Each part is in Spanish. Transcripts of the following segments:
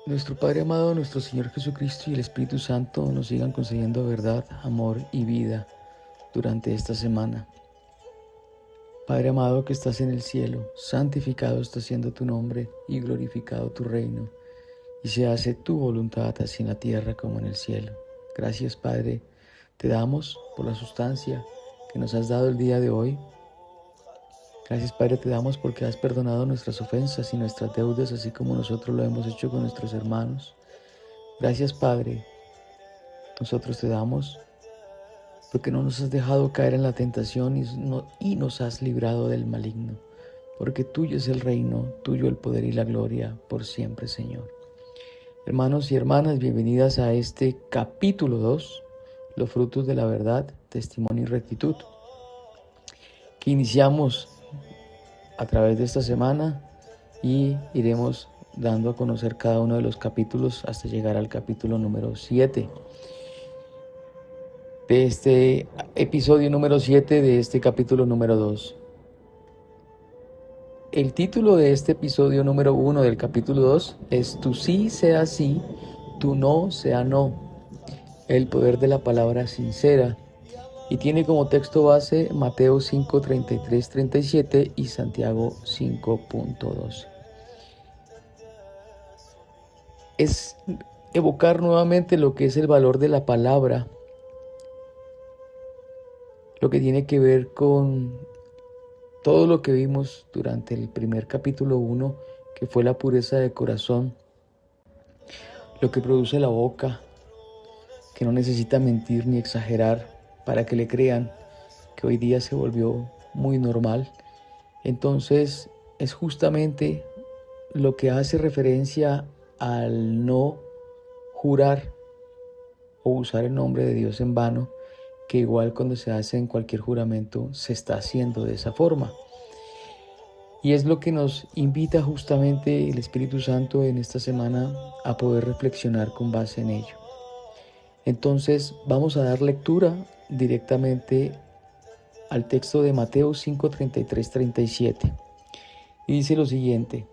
Nuestro Padre amado, nuestro Señor Jesucristo y el Espíritu Santo nos sigan concediendo verdad, amor y vida durante esta semana. Padre amado que estás en el cielo, santificado está siendo tu nombre y glorificado tu reino, y se hace tu voluntad así en la tierra como en el cielo. Gracias, Padre, te damos por la sustancia que nos has dado el día de hoy. Gracias, Padre, te damos porque has perdonado nuestras ofensas y nuestras deudas, así como nosotros lo hemos hecho con nuestros hermanos. Gracias, Padre, nosotros te damos porque no nos has dejado caer en la tentación y nos has librado del maligno, porque tuyo es el reino, tuyo el poder y la gloria por siempre, Señor. Hermanos y hermanas, bienvenidas a este capítulo 2, los frutos de la verdad, testimonio y rectitud, que iniciamos a través de esta semana y iremos dando a conocer cada uno de los capítulos hasta llegar al capítulo número 7. De este episodio número 7 de este capítulo número 2. El título de este episodio número 1 del capítulo 2 es Tu sí sea sí, tu no sea no. El poder de la palabra sincera. Y tiene como texto base Mateo 5, 33, 37 y Santiago 5.12. Es evocar nuevamente lo que es el valor de la palabra, lo que tiene que ver con todo lo que vimos durante el primer capítulo 1, que fue la pureza de corazón, lo que produce la boca, que no necesita mentir ni exagerar para que le crean, que hoy día se volvió muy normal. Entonces es justamente lo que hace referencia al no jurar o usar el nombre de Dios en vano, que igual cuando se hace en cualquier juramento se está haciendo de esa forma. Y es lo que nos invita justamente el Espíritu Santo en esta semana a poder reflexionar con base en ello. Entonces vamos a dar lectura directamente al texto de Mateo 5, 33, 37. Y dice lo siguiente: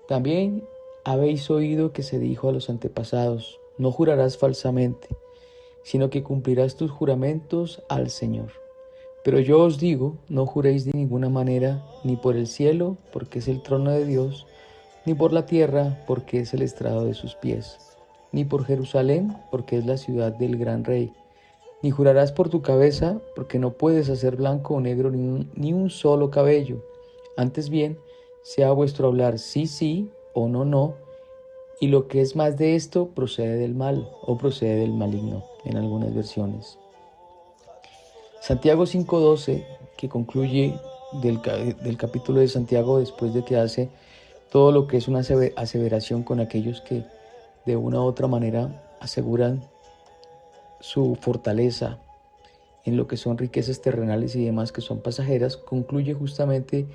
También habéis oído que se dijo a los antepasados, no jurarás falsamente, sino que cumplirás tus juramentos al Señor. Pero yo os digo, no juréis de ninguna manera, ni por el cielo, porque es el trono de Dios, ni por la tierra, porque es el estrado de sus pies, ni por Jerusalén, porque es la ciudad del gran rey. Ni jurarás por tu cabeza, porque no puedes hacer blanco o negro ni un solo cabello. Antes bien, sea vuestro hablar sí, sí, o no, no, y lo que es más de esto procede del mal, o procede del maligno, en algunas versiones. Santiago 5.12, que concluye del capítulo de Santiago después de que hace todo lo que es una aseveración con aquellos que de una u otra manera aseguran su fortaleza en lo que son riquezas terrenales y demás que son pasajeras, concluye justamente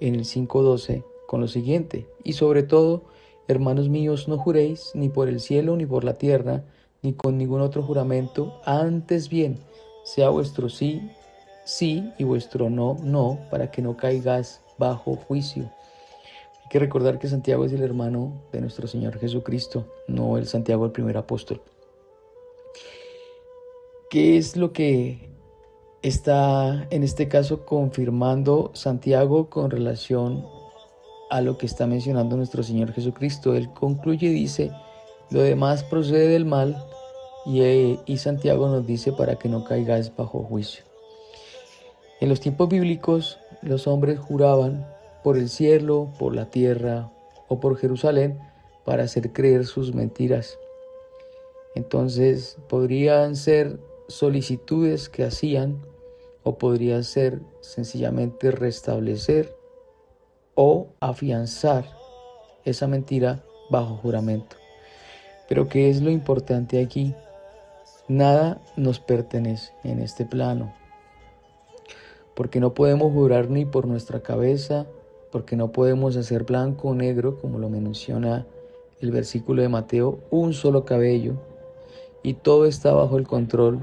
en el 5.12 con lo siguiente: y sobre todo, hermanos míos, no juréis ni por el cielo, ni por la tierra, ni con ningún otro juramento, antes bien, sea vuestro sí, sí, y vuestro no, no, para que no caigas bajo juicio. Hay que recordar que Santiago es el hermano de nuestro Señor Jesucristo, no el Santiago el primer apóstol. ¿Qué es lo que está en este caso confirmando Santiago con relación a lo que está mencionando nuestro Señor Jesucristo? Él concluye y dice, lo demás procede del mal, y Santiago nos dice para que no caigáis bajo juicio. En los tiempos bíblicos los hombres juraban por el cielo, por la tierra o por Jerusalén para hacer creer sus mentiras. Entonces podrían ser solicitudes que hacían, o podría ser sencillamente restablecer o afianzar esa mentira bajo juramento. Pero ¿qué es lo importante aquí? Nada nos pertenece en este plano, porque no podemos jurar ni por nuestra cabeza, porque no podemos hacer blanco o negro, como lo menciona el versículo de Mateo, un solo cabello, y todo está bajo el control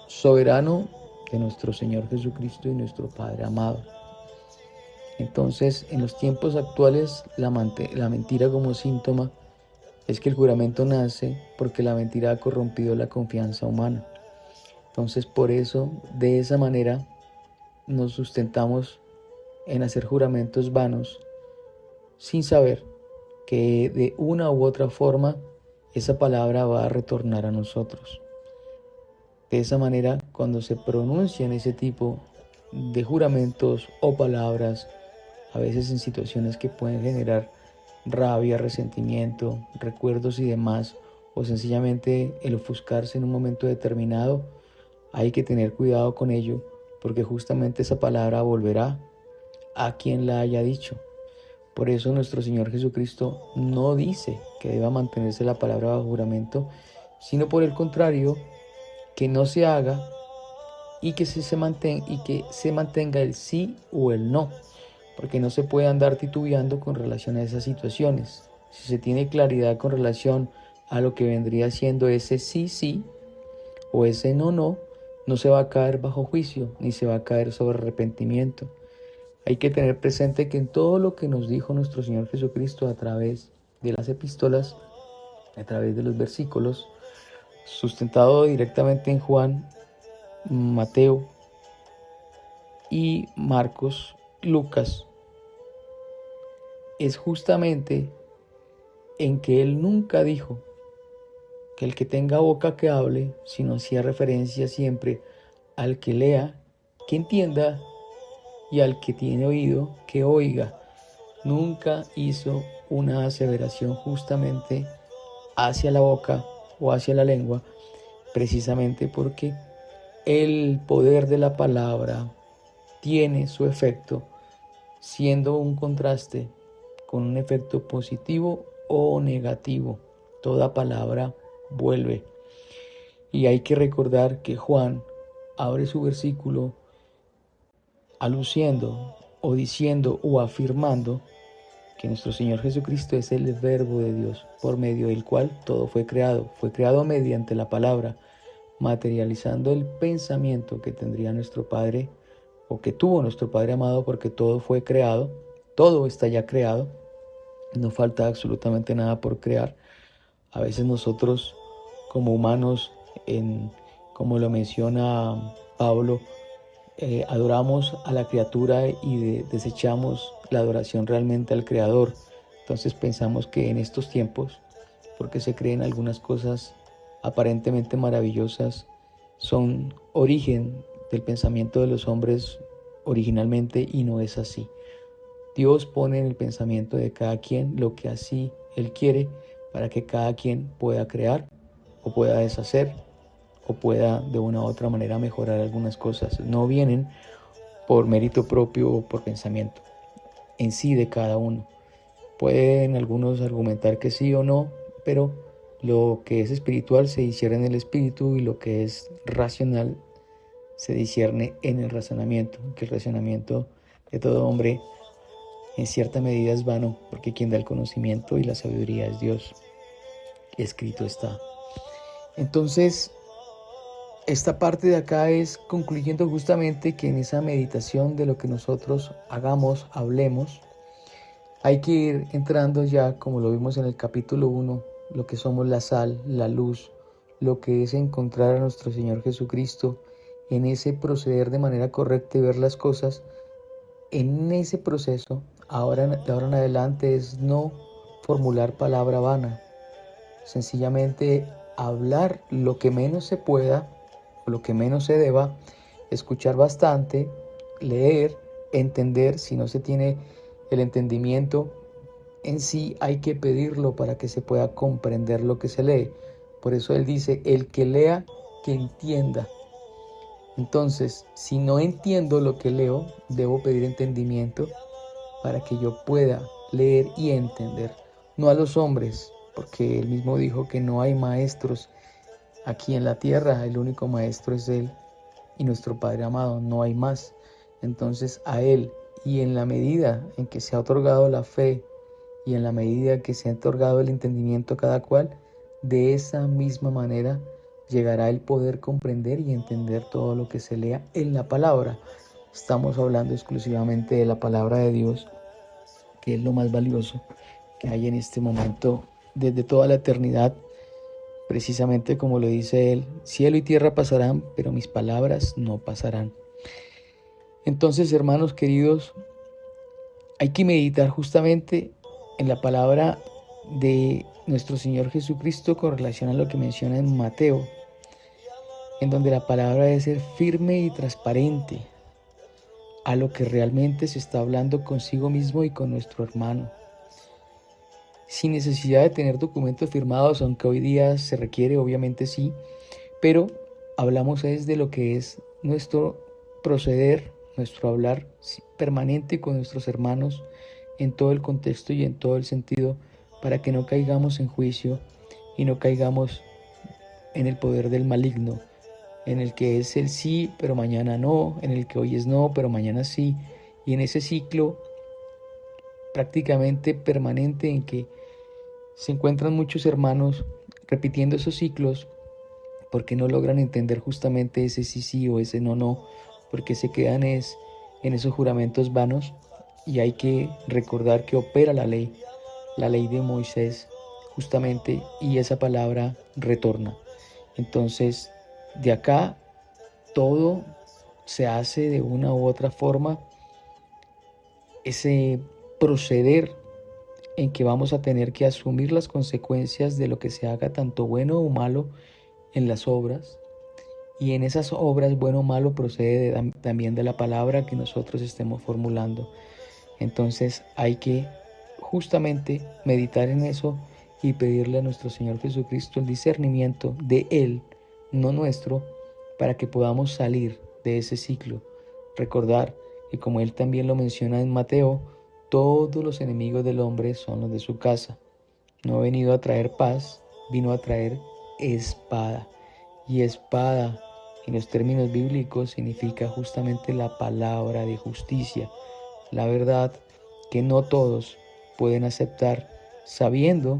soberano de nuestro Señor Jesucristo y nuestro Padre amado. Entonces, en los tiempos actuales, la mentira como síntoma es que el juramento nace porque la mentira ha corrompido la confianza humana. Entonces, por eso, de esa manera, nos sustentamos en hacer juramentos vanos sin saber que de una u otra forma esa palabra va a retornar a nosotros. De esa manera, cuando se pronuncian ese tipo de juramentos o palabras, a veces en situaciones que pueden generar rabia, resentimiento, recuerdos y demás, o sencillamente el ofuscarse en un momento determinado, hay que tener cuidado con ello, porque justamente esa palabra volverá a quien la haya dicho. Por eso nuestro Señor Jesucristo no dice que deba mantenerse la palabra bajo juramento, sino por el contrario, que no se haga y que se mantenga el sí o el no, porque no se puede andar titubeando con relación a esas situaciones. Si se tiene claridad con relación a lo que vendría siendo ese sí, sí o ese no, no, no se va a caer bajo juicio ni se va a caer sobre arrepentimiento. Hay que tener presente que en todo lo que nos dijo nuestro Señor Jesucristo a través de las epístolas, a través de los versículos, sustentado directamente en Juan, Mateo y Marcos, Lucas, es justamente en que Él nunca dijo que el que tenga boca que hable, sino hacía referencia siempre al que lea, que entienda, y al que tiene oído, que oiga. Nunca hizo una aseveración justamente hacia la boca o hacia la lengua, precisamente porque el poder de la palabra tiene su efecto, siendo un contraste con un efecto positivo o negativo. Toda palabra vuelve. Y hay que recordar que Juan abre su versículo aluciendo o diciendo o afirmando que nuestro Señor Jesucristo es el Verbo de Dios, por medio del cual todo fue creado mediante la palabra, materializando el pensamiento que tendría nuestro Padre, o que tuvo nuestro Padre amado, porque todo fue creado, todo está ya creado, no falta absolutamente nada por crear. A veces nosotros como humanos, como lo menciona Pablo, adoramos a la criatura y desechamos la adoración realmente al Creador. Entonces pensamos que en estos tiempos, porque se creen algunas cosas aparentemente maravillosas, son origen del pensamiento de los hombres originalmente, y no es así. Dios pone en el pensamiento de cada quien lo que así Él quiere, para que cada quien pueda crear o pueda deshacer o pueda de una u otra manera mejorar algunas cosas. No vienen por mérito propio o por pensamiento en sí de cada uno. Pueden algunos argumentar que sí o no, pero lo que es espiritual se discierne en el espíritu, y lo que es racional se discierne en el razonamiento, que el razonamiento de todo hombre en cierta medida es vano, porque quien da el conocimiento y la sabiduría es Dios. Escrito está. Entonces, esta parte de acá es concluyendo justamente que en esa meditación de lo que nosotros hagamos, hablemos, hay que ir entrando ya, como lo vimos en el capítulo 1, lo que somos la sal, la luz, lo que es encontrar a nuestro Señor Jesucristo, en ese proceder de manera correcta y ver las cosas. En ese proceso, de ahora en adelante, es no formular palabra vana, sencillamente hablar lo que menos se pueda, o lo que menos se deba, escuchar bastante, leer, entender. Si no se tiene el entendimiento en sí, hay que pedirlo para que se pueda comprender lo que se lee. Por eso Él dice, el que lea, que entienda. Entonces, si no entiendo lo que leo, debo pedir entendimiento para que yo pueda leer y entender. No a los hombres, porque Él mismo dijo que no hay maestros aquí en la tierra, el único maestro es Él y nuestro Padre amado, no hay más. Entonces a Él, y en la medida en que se ha otorgado la fe y en la medida que se ha otorgado el entendimiento a cada cual, de esa misma manera llegará el poder comprender y entender todo lo que se lea en la palabra. Estamos hablando exclusivamente de la palabra de Dios, que es lo más valioso que hay en este momento desde toda la eternidad, precisamente como lo dice él: cielo y tierra pasarán, pero mis palabras no pasarán. Entonces, hermanos queridos, hay que meditar justamente en la palabra de nuestro Señor Jesucristo con relación a lo que menciona en Mateo, en donde la palabra debe ser firme y transparente a lo que realmente se está hablando consigo mismo y con nuestro hermano, sin necesidad de tener documentos firmados, aunque hoy día se requiere, obviamente sí, pero hablamos es de lo que es nuestro proceder, nuestro hablar permanente con nuestros hermanos en todo el contexto y en todo el sentido, para que no caigamos en juicio y no caigamos en el poder del maligno, en el que es el sí, pero mañana no, en el que hoy es no, pero mañana sí, y en ese ciclo prácticamente permanente en que se encuentran muchos hermanos repitiendo esos ciclos porque no logran entender justamente ese sí sí o ese no no, porque se quedan en esos juramentos vanos. Y hay que recordar que opera la ley de Moisés justamente, y esa palabra retorna. Entonces, de acá todo se hace de una u otra forma, ese proceder en que vamos a tener que asumir las consecuencias de lo que se haga, tanto bueno o malo, en las obras. Y en esas obras, bueno o malo, procede también de la palabra que nosotros estemos formulando. Entonces hay que justamente meditar en eso y pedirle a nuestro Señor Jesucristo el discernimiento de Él, no nuestro, para que podamos salir de ese ciclo. Recordar que, como Él también lo menciona en Mateo, todos los enemigos del hombre son los de su casa. No ha venido a traer paz, vino a traer espada. Y espada, en los términos bíblicos, significa justamente la palabra de justicia, la verdad que no todos pueden aceptar. Sabiendo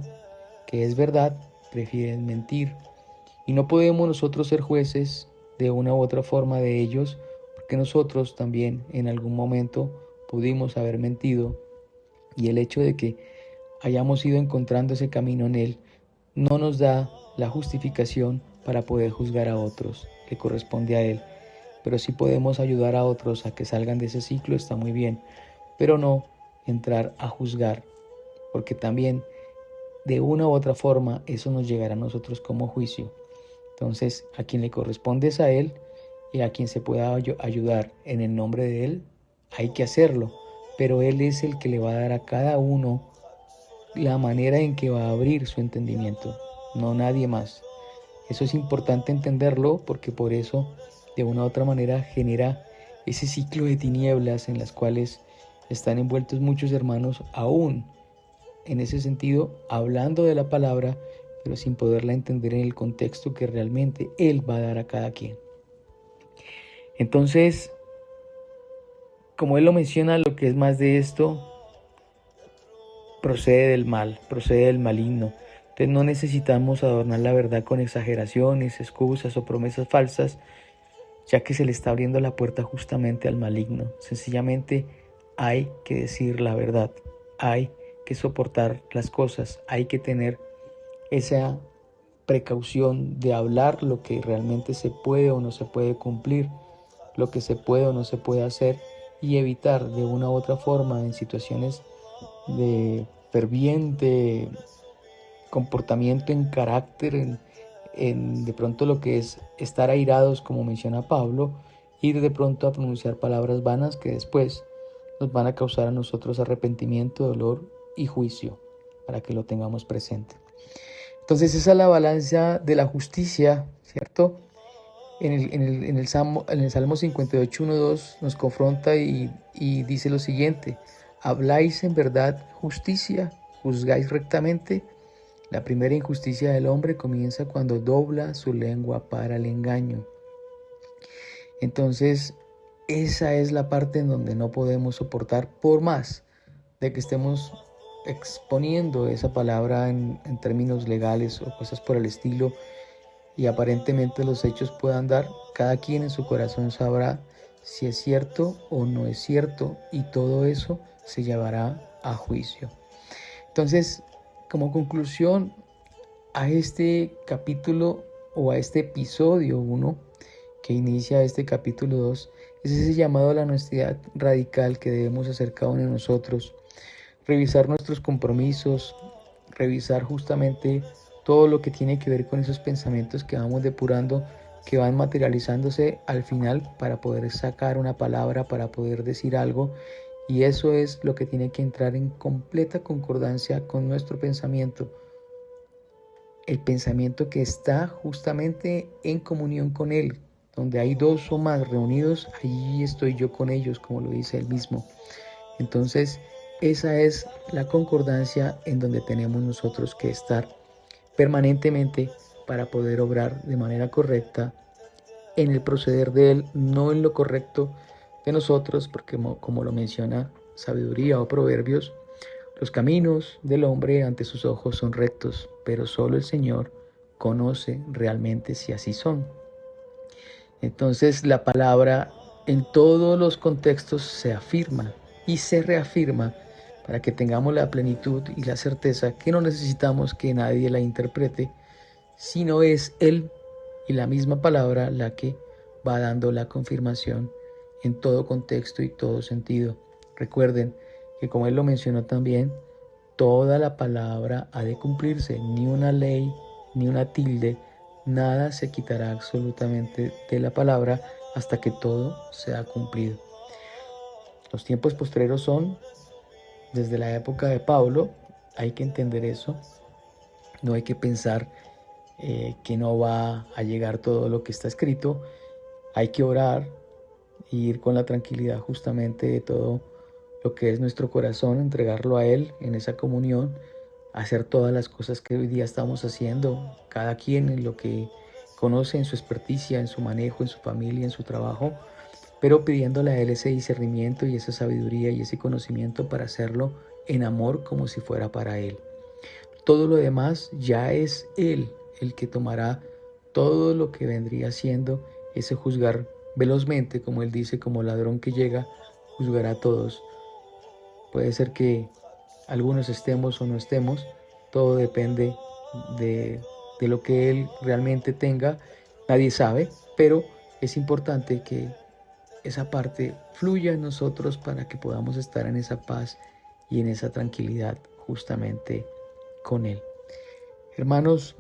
que es verdad, prefieren mentir. Y no podemos nosotros ser jueces de una u otra forma de ellos, porque nosotros también en algún momento pudimos haber mentido, y el hecho de que hayamos ido encontrando ese camino en Él no nos da la justificación para poder juzgar a otros, que corresponde a Él. Pero sí podemos ayudar a otros a que salgan de ese ciclo, está muy bien, pero no entrar a juzgar, porque también de una u otra forma eso nos llegará a nosotros como juicio. Entonces, a quien le corresponde es a Él, y a quien se pueda ayudar en el nombre de Él, hay que hacerlo, pero Él es el que le va a dar a cada uno la manera en que va a abrir su entendimiento, no nadie más. Eso es importante entenderlo, porque por eso de una u otra manera genera ese ciclo de tinieblas en las cuales están envueltos muchos hermanos, aún en ese sentido, hablando de la palabra, pero sin poderla entender en el contexto que realmente Él va a dar a cada quien. Entonces, como Él lo menciona, lo que es más de esto procede del mal, procede del maligno. Entonces no necesitamos adornar la verdad con exageraciones, excusas o promesas falsas, ya que se le está abriendo la puerta justamente al maligno. Sencillamente hay que decir la verdad, hay que soportar las cosas, hay que tener esa precaución de hablar lo que realmente se puede o no se puede cumplir, lo que se puede o no se puede hacer, y evitar de una u otra forma, en situaciones de ferviente comportamiento en carácter, en de pronto lo que es estar airados, como menciona Pablo, ir de pronto a pronunciar palabras vanas que después nos van a causar a nosotros arrepentimiento, dolor y juicio, para que lo tengamos presente. Entonces esa es la balanza de la justicia, ¿cierto? En el Salmo 58, 1, 2 nos confronta y dice lo siguiente: ¿habláis en verdad justicia? ¿Juzgáis rectamente? La primera injusticia del hombre comienza cuando dobla su lengua para el engaño. Entonces, esa es la parte en donde no podemos soportar, por más de que estemos exponiendo esa palabra en términos legales o cosas por el estilo, y aparentemente los hechos puedan dar, cada quien en su corazón sabrá si es cierto o no es cierto, y todo eso se llevará a juicio. Entonces, como conclusión a este capítulo o a este episodio 1 que inicia este capítulo 2, es ese llamado a la honestidad radical que debemos hacer cada uno de nosotros, revisar nuestros compromisos, revisar justamente todo lo que tiene que ver con esos pensamientos que vamos depurando, que van materializándose al final para poder sacar una palabra, para poder decir algo, y eso es lo que tiene que entrar en completa concordancia con nuestro pensamiento, el pensamiento que está justamente en comunión con Él. Donde hay dos o más reunidos, allí estoy yo con ellos, como lo dice Él mismo. Entonces, esa es la concordancia en donde tenemos nosotros que estar permanentemente para poder obrar de manera correcta en el proceder de Él, no en lo correcto de nosotros, porque como lo menciona Sabiduría o Proverbios, los caminos del hombre ante sus ojos son rectos, pero solo el Señor conoce realmente si así son. Entonces la palabra en todos los contextos se afirma y se reafirma para que tengamos la plenitud y la certeza que no necesitamos que nadie la interprete, sino es Él y la misma palabra la que va dando la confirmación en todo contexto y todo sentido. Recuerden que, como Él lo mencionó también, toda la palabra ha de cumplirse, ni una ley, ni una tilde, nada se quitará absolutamente de la palabra hasta que todo sea cumplido. Los tiempos postreros son desde la época de Pablo, hay que entender eso, no hay que pensar que no va a llegar todo lo que está escrito, hay que orar e ir con la tranquilidad justamente de todo lo que es nuestro corazón, entregarlo a Él en esa comunión, hacer todas las cosas que hoy día estamos haciendo, cada quien en lo que conoce, en su experticia, en su manejo, en su familia, en su trabajo, pero pidiéndole a Él ese discernimiento y esa sabiduría y ese conocimiento para hacerlo en amor como si fuera para Él. Todo lo demás ya es Él el que tomará todo lo que vendría siendo ese juzgar velozmente, como Él dice, como ladrón que llega, juzgará a todos. Puede ser que algunos estemos o no estemos, todo depende de lo que Él realmente tenga, nadie sabe, pero es importante que esa parte fluya en nosotros para que podamos estar en esa paz y en esa tranquilidad justamente con Él. Hermanos,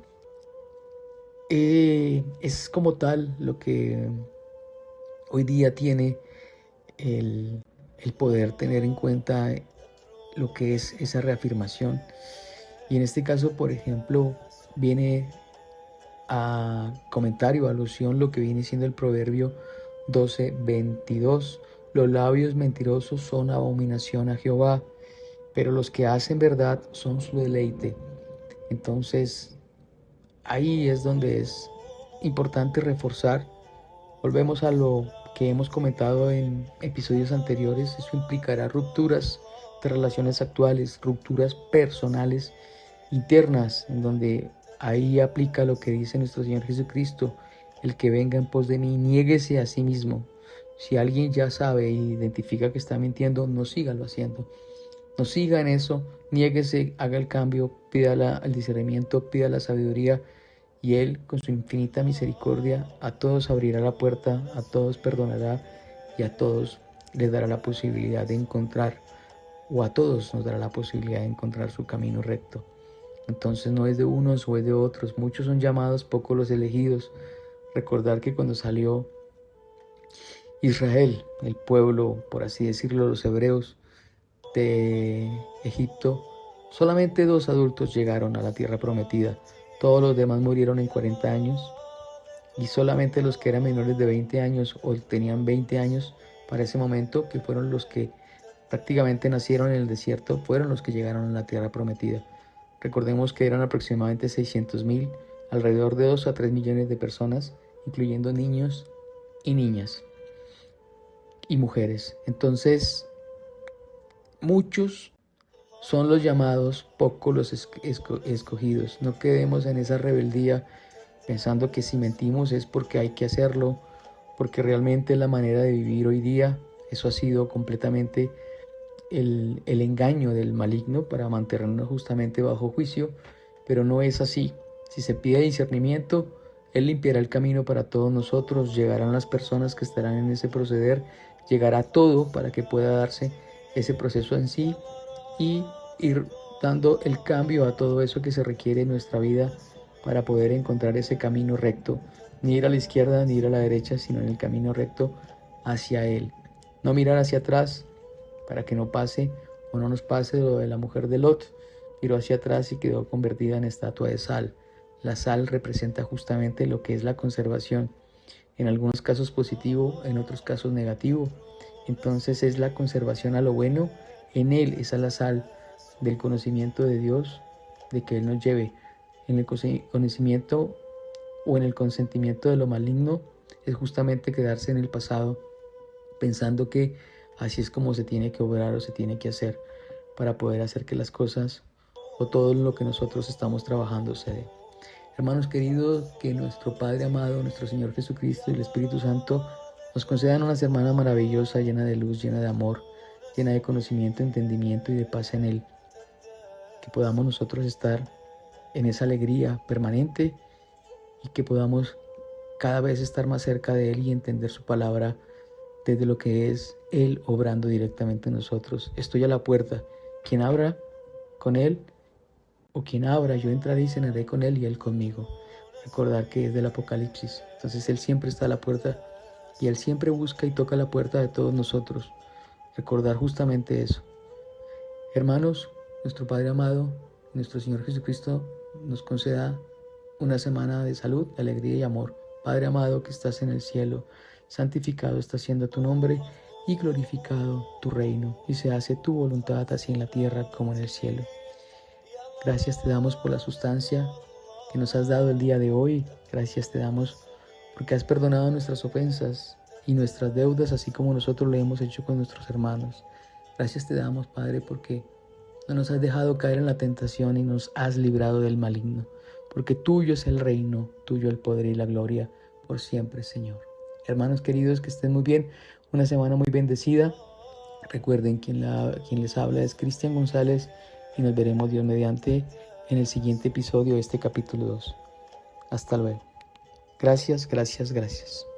es como tal lo que hoy día tiene el poder tener en cuenta lo que es esa reafirmación. Y en este caso, por ejemplo, viene a comentario, alusión, lo que viene siendo el proverbio 12:22. Los labios mentirosos son abominación a Jehová, pero los que hacen verdad son su deleite. Entonces, ahí es donde es importante reforzar. Volvemos a lo que hemos comentado en episodios anteriores. Eso implicará rupturas de relaciones actuales, rupturas personales internas, en donde ahí aplica lo que dice nuestro Señor Jesucristo: el que venga en pos de mí, niéguese a sí mismo. Si alguien ya sabe e identifica que está mintiendo, no sígalo haciendo. No siga en eso, niéguese, haga el cambio, pida el discernimiento, pida la sabiduría, y Él, con su infinita misericordia, a todos abrirá la puerta, a todos perdonará y a todos les dará la posibilidad de encontrar, o a todos nos dará la posibilidad de encontrar su camino recto. Entonces no es de unos o es de otros, muchos son llamados, pocos los elegidos. Recordar que cuando salió Israel, el pueblo, por así decirlo, los hebreos de Egipto, solamente 2 adultos llegaron a la tierra prometida. Todos los demás murieron en 40 años, y solamente los que eran menores de 20 años o tenían 20 años para ese momento, que fueron los que prácticamente nacieron en el desierto, fueron los que llegaron a la tierra prometida. Recordemos que eran aproximadamente 600,000, alrededor de 2 a 3 millones de personas, incluyendo niños y niñas y mujeres. Entonces, muchos son los llamados, pocos los escogidos. No quedemos en esa rebeldía pensando que si mentimos es porque hay que hacerlo, porque realmente es la manera de vivir hoy día. Eso ha sido completamente el engaño del maligno para mantenernos justamente bajo juicio, pero no es así. Si se pide discernimiento, Él limpiará el camino para todos nosotros, llegarán las personas que estarán en ese proceder, llegará todo para que pueda darse ese proceso en sí y ir dando el cambio a todo eso que se requiere en nuestra vida para poder encontrar ese camino recto, ni ir a la izquierda ni ir a la derecha, sino en el camino recto hacia Él. No mirar hacia atrás para que no pase o no nos pase lo de la mujer de Lot. Miró hacia atrás y quedó convertida en estatua de sal. La sal representa justamente lo que es la conservación, en algunos casos positivo, en otros casos negativo. Entonces es la conservación a lo bueno, en Él, esa es la sal del conocimiento de Dios, de que Él nos lleve. En el conocimiento o en el consentimiento de lo maligno es justamente quedarse en el pasado, pensando que así es como se tiene que obrar o se tiene que hacer para poder hacer que las cosas o todo lo que nosotros estamos trabajando se dé. Hermanos queridos, que nuestro Padre amado, nuestro Señor Jesucristo y el Espíritu Santo nos concedan una semana maravillosa, llena de luz, llena de amor, llena de conocimiento, entendimiento y de paz en Él. Que podamos nosotros estar en esa alegría permanente y que podamos cada vez estar más cerca de Él y entender su palabra desde lo que es Él obrando directamente en nosotros. Estoy a la puerta. Quien abra con Él o quien abra, yo entraré y cenaré con Él y Él conmigo. Recordar que es del Apocalipsis. Entonces Él siempre está a la puerta y Él siempre busca y toca la puerta de todos nosotros. Recordar justamente eso. Hermanos, nuestro Padre amado, nuestro Señor Jesucristo nos conceda una semana de salud, de alegría y amor. Padre amado que estás en el cielo, santificado está siendo tu nombre y glorificado tu reino, y se hace tu voluntad así en la tierra como en el cielo. Gracias te damos por la sustancia que nos has dado el día de hoy. Gracias te damos porque has perdonado nuestras ofensas y nuestras deudas, así como nosotros lo hemos hecho con nuestros hermanos. Gracias te damos, Padre, porque no nos has dejado caer en la tentación y nos has librado del maligno, porque tuyo es el reino, tuyo el poder y la gloria por siempre, Señor. Hermanos queridos, que estén muy bien, una semana muy bendecida. Recuerden, quien les habla es Cristian González y nos veremos Dios mediante en el siguiente episodio de este capítulo 2. Hasta luego. Gracias, gracias, gracias.